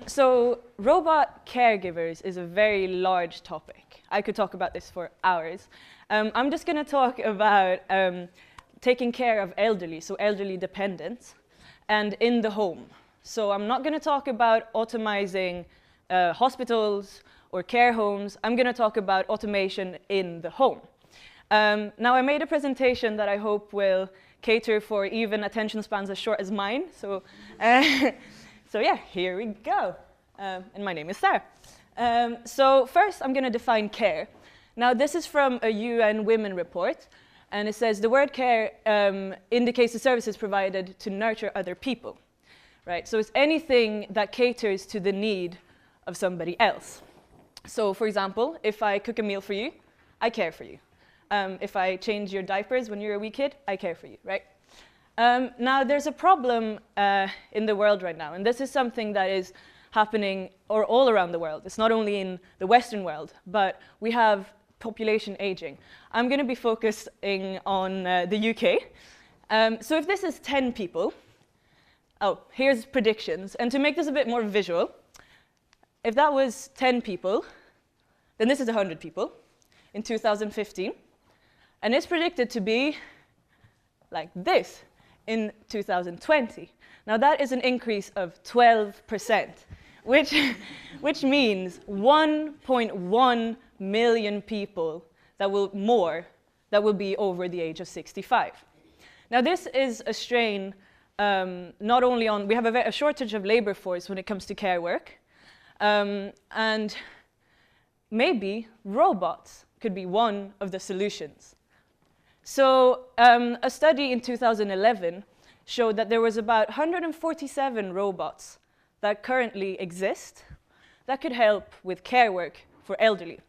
So robot caregivers is a very large topic. I could talk about this for hours. I'm just going to talk about taking care of elderly, so elderly dependents, and in the home. So I'm not going to talk about automizing hospitals or care homes. I'm going to talk about automation in the home. Now, I made a presentation that I hope will cater for even attention spans as short as mine. So, so yeah, here we go. And my name is Sara. So first, I'm going to define care. Now, this is from a UN Women report. And it says the word care indicates the services provided to nurture other people. Right? So it's anything that caters to the need of somebody else. So for example, if I cook a meal for you, I care for you. If I change your diapers when you're a wee kid, I care for you, right? Now, there's a problem in the world right now, and this is something that is happening all around the world. It's not only in the Western world, but we have population aging. I'm going to be focusing on the UK. So if this is 10 people, here's predictions. And to make this a bit more visual, if that was 10 people, then this is 100 people in 2015. And it's predicted to be like this in 2020. Now that is an increase of 12%, which means 1.1 million people that will be over the age of 65. Now this is a strain not only on, we have a shortage of labor force when it comes to care work, and maybe robots could be one of the solutions. So a study in 2011 showed that there was about 147 robots that currently exist that could help with care work for elderly.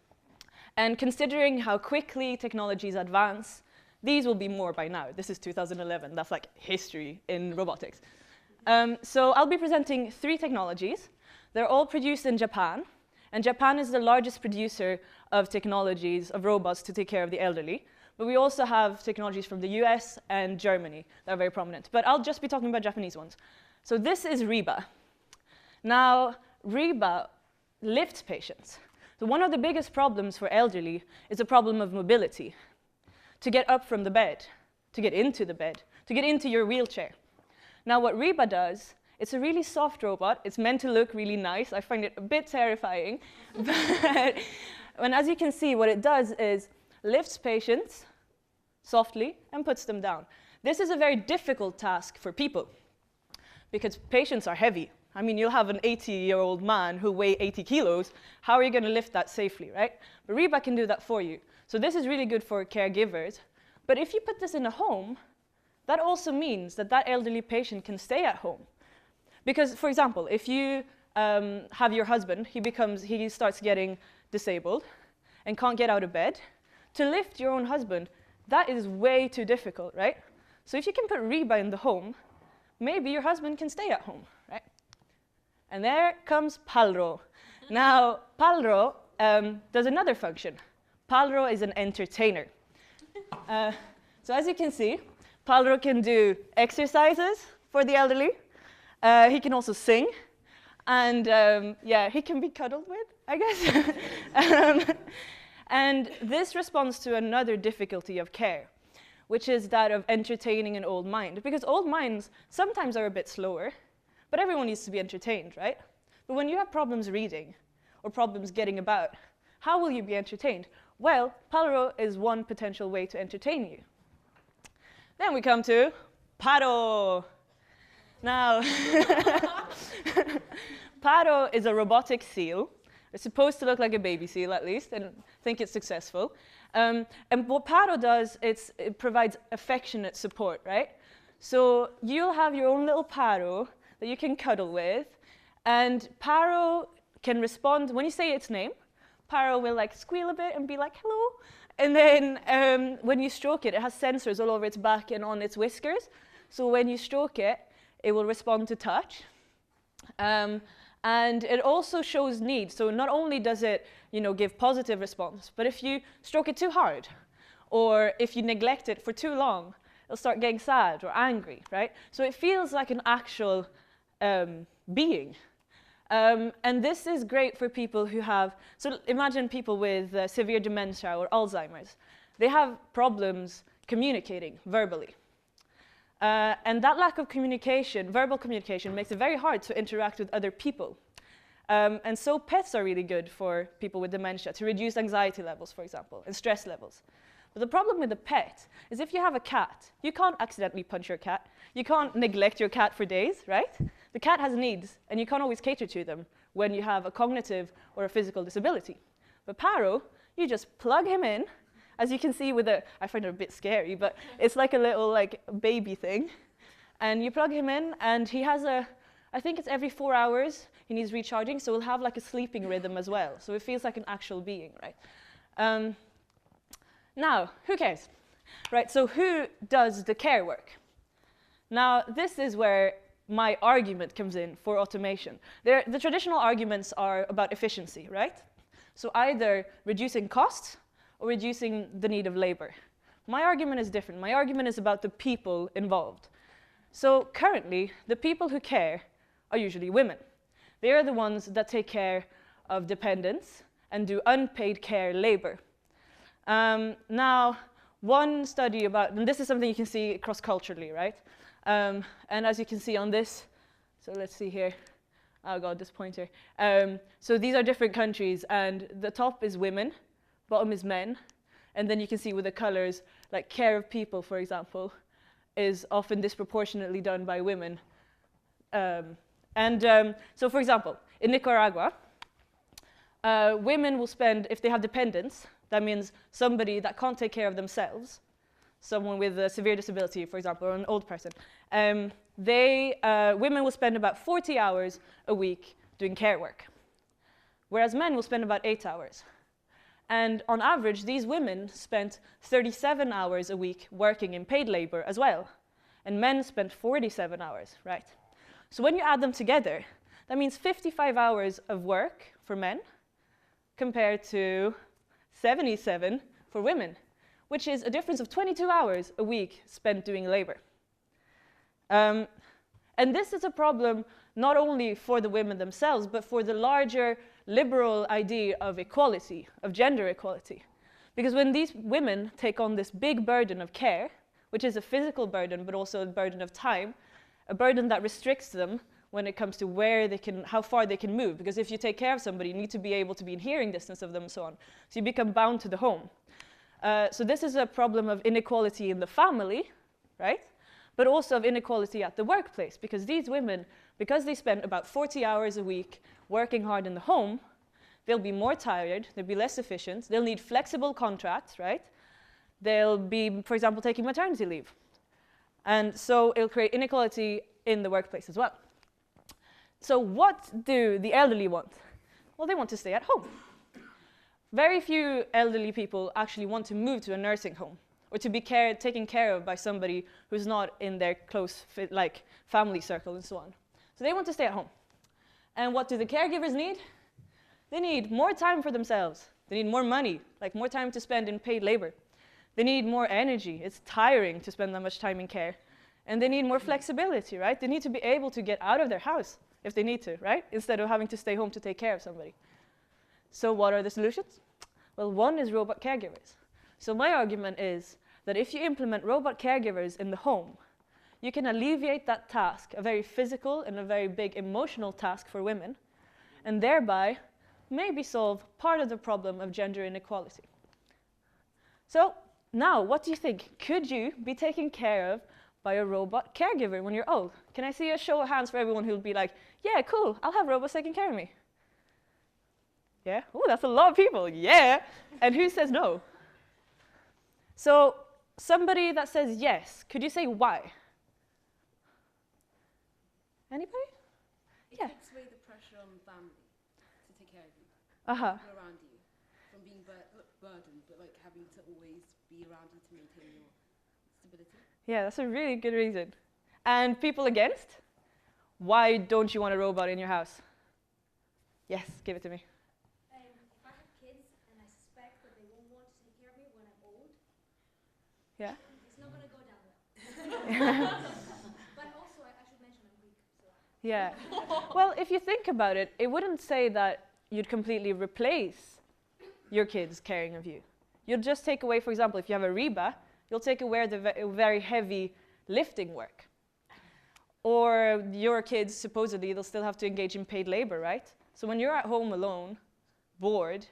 And considering how quickly technologies advance, these will be more by now. This is 2011. That's like history in robotics. So I'll be presenting 3 technologies. They're all produced in Japan. And Japan is the largest producer of technologies, of robots to take care of the elderly. But we also have technologies from the US and Germany that are very prominent. But I'll just be talking about Japanese ones. So this is Reba. Now, Reba lifts patients. So one of the biggest problems for elderly is a problem of mobility. To get up from the bed, to get into the bed, to get into your wheelchair. Now, what Reba does, it's a really soft robot. It's meant to look really nice. I find it a bit terrifying. But as you can see, what it does is lifts patients softly and puts them down. This is a very difficult task for people because patients are heavy. I mean, you'll have an 80-year-old man who weighs 80 kilos. How are you going to lift that safely, right? But Reba can do that for you. So this is really good for caregivers. But if you put this in a home, that also means that that elderly patient can stay at home. Because, for example, if you have your husband, he starts getting disabled and can't get out of bed, to lift your own husband, that is way too difficult, right? So if you can put Reba in the home, maybe your husband can stay at home, right? And there comes Palro. Now, Palro does another function. Palro is an entertainer. So as you can see, Palro can do exercises for the elderly. He can also sing. And yeah, he can be cuddled with, I guess. And this responds to another difficulty of care, which is that of entertaining an old mind. Because old minds sometimes are a bit slower, but everyone needs to be entertained, right? But when you have problems reading or problems getting about, how will you be entertained? Well, Palro is one potential way to entertain you. Then we come to Pato. Now, Pato is a robotic seal. It's supposed to look like a baby seal, at least, and I think it's successful. And what Pato does, it provides affectionate support, right? So you'll have your own little Pato that you can cuddle with, and Pato can respond. When you say its name, Pato will like squeal a bit and be like, hello. And then when you stroke it, it has sensors all over its back and on its whiskers. So when you stroke it, it will respond to touch. And it also shows need. So not only does it, give positive response, but if you stroke it too hard, or if you neglect it for too long, it'll start getting sad or angry, right? So it feels like an actual being. And this is great for people who have, so imagine people with severe dementia or Alzheimer's. They have problems communicating verbally. And that lack of communication, verbal communication, makes it very hard to interact with other people. And so pets are really good for people with dementia to reduce anxiety levels, for example, and stress levels. But the problem with a pet is if you have a cat, you can't accidentally punch your cat. You can't neglect your cat for days, right? The cat has needs, and you can't always cater to them when you have a cognitive or a physical disability. But Pato, you just plug him in, as you can see with a, I find it a bit scary, but it's like a little like baby thing. And you plug him in, and he has a, I think it's every 4 hours he needs recharging, so he'll have like a sleeping rhythm as well. So it feels like an actual being, right? Now, who cares? Right, so who does the care work? Now, this is where my argument comes in for automation. The traditional arguments are about efficiency, right? So either reducing costs or reducing the need of labor. My argument is different. My argument is about the people involved. So currently, the people who care are usually women. They are the ones that take care of dependents and do unpaid care labor. Now, one study about, and this is something you can see cross-culturally, right? And as you can see on this, so let's see here. Oh God, this pointer. So these are different countries, and the top is women, bottom is men, and then you can see with the colors, like care of people, for example, is often disproportionately done by women. So for example, in Nicaragua, women will spend, if they have dependents, that means somebody that can't take care of themselves, someone with a severe disability, for example, or an old person, women will spend about 40 hours a week doing care work, whereas men will spend about 8 hours. And on average, these women spent 37 hours a week working in paid labor as well, and men spent 47 hours, right? So when you add them together, that means 55 hours of work for men compared to 77 for women, which is a difference of 22 hours a week spent doing labor. And this is a problem not only for the women themselves, but for the larger liberal idea of equality, of gender equality. Because when these women take on this big burden of care, which is a physical burden, but also a burden of time, a burden that restricts them when it comes to where they can, how far they can move. Because if you take care of somebody, you need to be able to be in hearing distance of them and so on. So you become bound to the home. So this is a problem of inequality in the family, right? But also of inequality at the workplace, because these women, because they spend about 40 hours a week working hard in the home, they'll be more tired, they'll be less efficient, they'll need flexible contracts, right? They'll be, for example, taking maternity leave. And so it'll create inequality in the workplace as well. So what do the elderly want? Well, they want to stay at home. Very few elderly people actually want to move to a nursing home or to be taken care of by somebody who's not in their close family circle and so on. So they want to stay at home. And what do the caregivers need? They need more time for themselves. They need more money, like more time to spend in paid labor. They need more energy. It's tiring to spend that much time in care. And they need more flexibility, right? They need to be able to get out of their house if they need to, right? Instead of having to stay home to take care of somebody. So what are the solutions? Well, one is robot caregivers. So my argument is that if you implement robot caregivers in the home, you can alleviate that task, a very physical and a very big emotional task for women, and thereby maybe solve part of the problem of gender inequality. So now, what do you think? Could you be taken care of by a robot caregiver when you're old? Can I see a show of hands for everyone who'll be like, yeah, cool, I'll have robots taking care of me? Yeah? Oh, that's a lot of people. Yeah. And who says no? So somebody that says yes, could you say why? Anybody? It Yeah. takes away the pressure on family to take care of you. Uh-huh. People around you from being burdened, but like having to always be around you to maintain your stability. Yeah, that's a really good reason. And people against? Why don't you want a robot in your house? Yes, give it to me. If I have kids and I suspect that they won't want to take care of me when I'm old, Yeah. it's not going to go down well. But also, I should mention I'm Greek. So Yeah. Well, if you think about it, it wouldn't say that you'd completely replace your kids caring of you. You'll just take away, for example, if you have a Reba, you'll take away the very heavy lifting work. Or your kids, supposedly, they'll still have to engage in paid labor, right? So when you're at home alone, bored,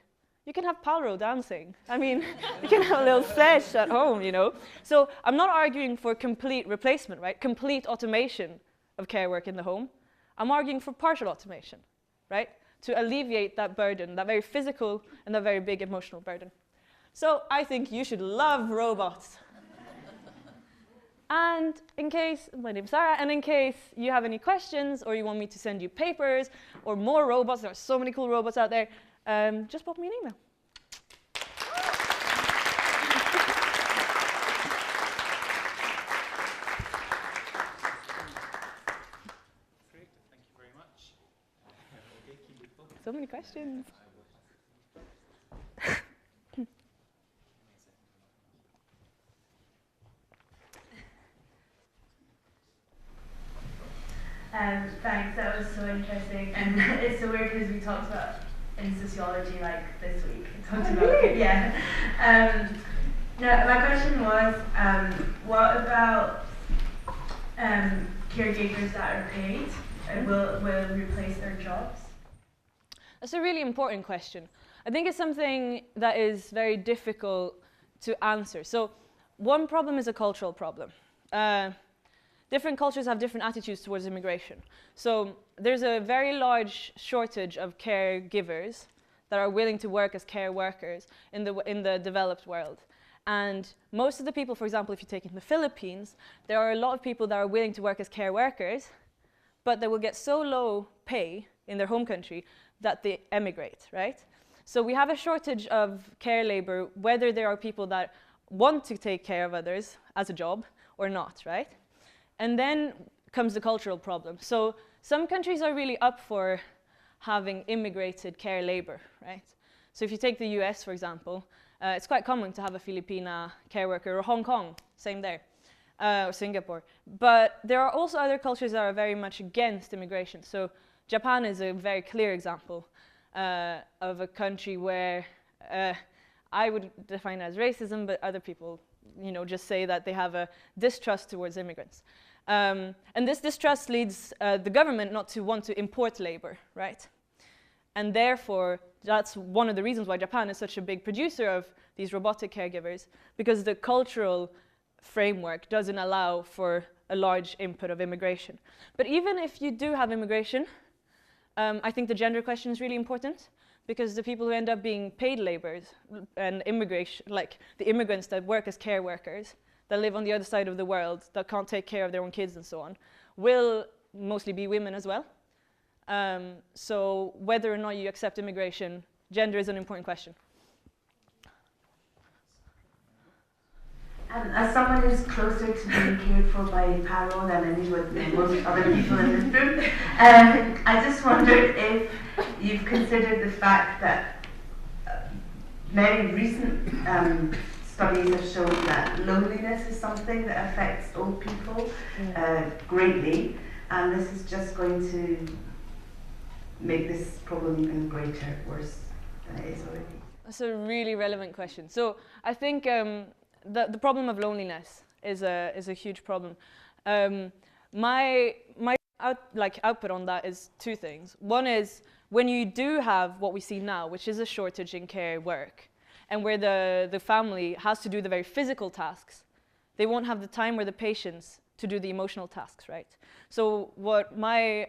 you can have Pato dancing. I mean, you can have a little sesh at home, you know? So I'm not arguing for complete replacement, right? Complete automation of care work in the home. I'm arguing for partial automation, right? To alleviate that burden, that very physical and that very big emotional burden. So I think you should love robots. And in case, my name's Sara, and in case you have any questions or you want me to send you papers or more robots, there are so many cool robots out there, just pop me an email. Great, thank you very much. Okay, keep it focused. So many questions. Thanks, that was so interesting. And it's so weird because we talked about in sociology like this week. We talked about really? Yeah. No, my question was, what about caregivers that are paid? Will replace their jobs? That's a really important question. I think it's something that is very difficult to answer. So one problem is a cultural problem. Different cultures have different attitudes towards immigration. So there's a very large shortage of caregivers that are willing to work as care workers in the developed world. And most of the people, for example, if you take in the Philippines, there are a lot of people that are willing to work as care workers, but they will get so low pay in their home country that they emigrate, right? So we have a shortage of care labor, whether there are people that want to take care of others as a job or not, right? And then comes the cultural problem. So some countries are really up for having immigrated care labor, right? So if you take the US, for example, it's quite common to have a Filipina care worker, or Hong Kong, same there, or Singapore. But there are also other cultures that are very much against immigration. So Japan is a very clear example of a country where I would define it as racism, but other people, you know, just say that they have a distrust towards immigrants. And this distrust leads the government not to want to import labor, right? And therefore, that's one of the reasons why Japan is such a big producer of these robotic caregivers, because the cultural framework doesn't allow for a large input of immigration. But even if you do have immigration, I think the gender question is really important, because the people who end up being paid laborers and immigration, like the immigrants that work as care workers, that live on the other side of the world, that can't take care of their own kids and so on, will mostly be women as well. So whether or not you accept immigration, gender is an important question. As someone who's closer to being cared for by Pato than any with most other people in this room, I just wondered if you've considered the fact that many recent studies have shown that loneliness is something that affects old people greatly, and this is just going to make this problem even greater, worse than it is already. That's a really relevant question. So I think the problem of loneliness is a huge problem. My output on that is two things. One is when you do have what we see now, which is a shortage in care work, and where the family has to do the very physical tasks, they won't have the time or the patience to do the emotional tasks, right? So what I'm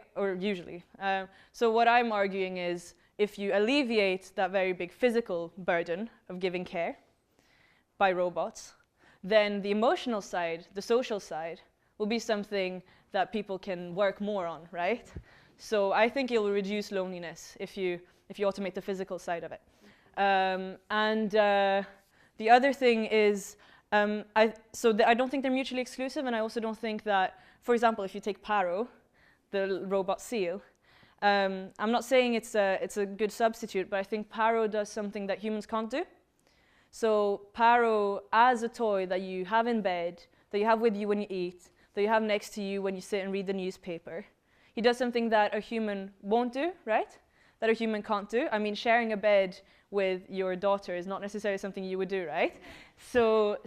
arguing is, if you alleviate that very big physical burden of giving care by robots, then the emotional side, the social side, will be something that people can work more on, right? So I think it will reduce loneliness if you automate the physical side of it. The other thing is, I don't think they're mutually exclusive, and I also don't think that, for example, if you take Pato, the robot seal, I'm not saying it's a good substitute, but I think Pato does something that humans can't do. So Pato, as a toy that you have in bed, that you have with you when you eat, that you have next to you when you sit and read the newspaper, He does something that a human won't do, right? That a human can't do. I mean, sharing a bed with your daughter is not necessarily something you would do, right? So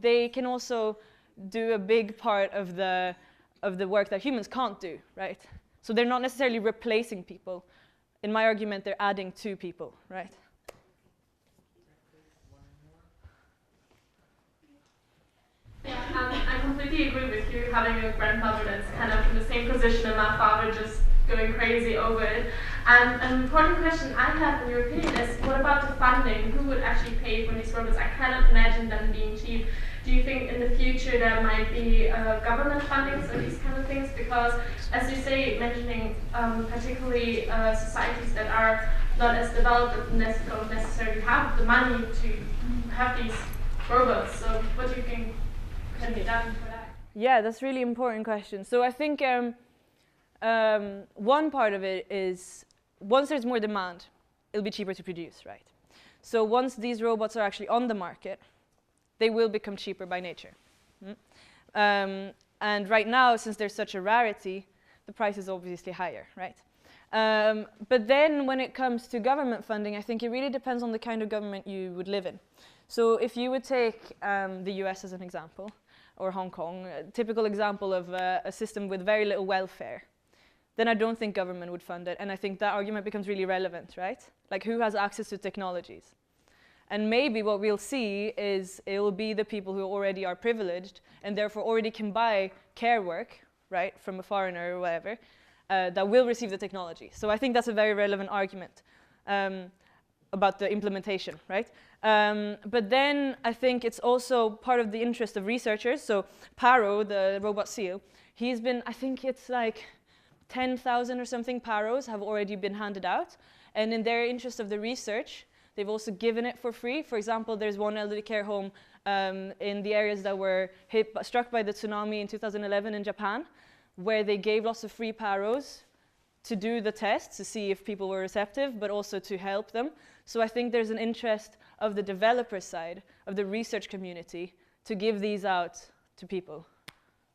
they can also do a big part of the work that humans can't do, right? So they're not necessarily replacing people. In my argument, they're adding to people, right? Yeah, I completely agree with you, having a grandmother that's kind of in the same position and my father just going crazy over it. And an important question I have in your opinion is, what about the funding? Who would actually pay for these robots? I cannot imagine them being cheap. Do you think in the future there might be government funding for these kind of things? Because, as you say, mentioning particularly societies that are not as developed and don't necessarily have the money to have these robots. So what do you think can be done for that? Yeah, that's a really important question. So I think one part of it is, once there's more demand, it'll be cheaper to produce, right? So once these robots are actually on the market, they will become cheaper by nature. And right now, since there's such a rarity, the price is obviously higher, right? But then when it comes to government funding, I think it really depends on the kind of government you would live in. So if you would take the US as an example, or Hong Kong, a typical example of a system with very little welfare, then I don't think government would fund it. And I think that argument becomes really relevant, right? Like, who has access to technologies? And maybe what we'll see is it will be the people who already are privileged and therefore already can buy care work, right, from a foreigner or whatever, that will receive the technology. So I think that's a very relevant argument about the implementation, right? But then I think it's also part of the interest of researchers. So Paro, the robot seal, he's been, I think it's like 10,000 or something Paros have already been handed out. And in their interest of the research, they've also given it for free. For example, there's one elderly care home in the areas that were struck by the tsunami in 2011 in Japan, where they gave lots of free Paros to do the tests to see if people were receptive, but also to help them. So I think there's an interest of the developer side, of the research community, to give these out to people.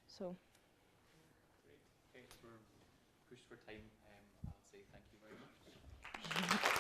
So. Great. Okay, we're pushed for time. I'll say thank you very much.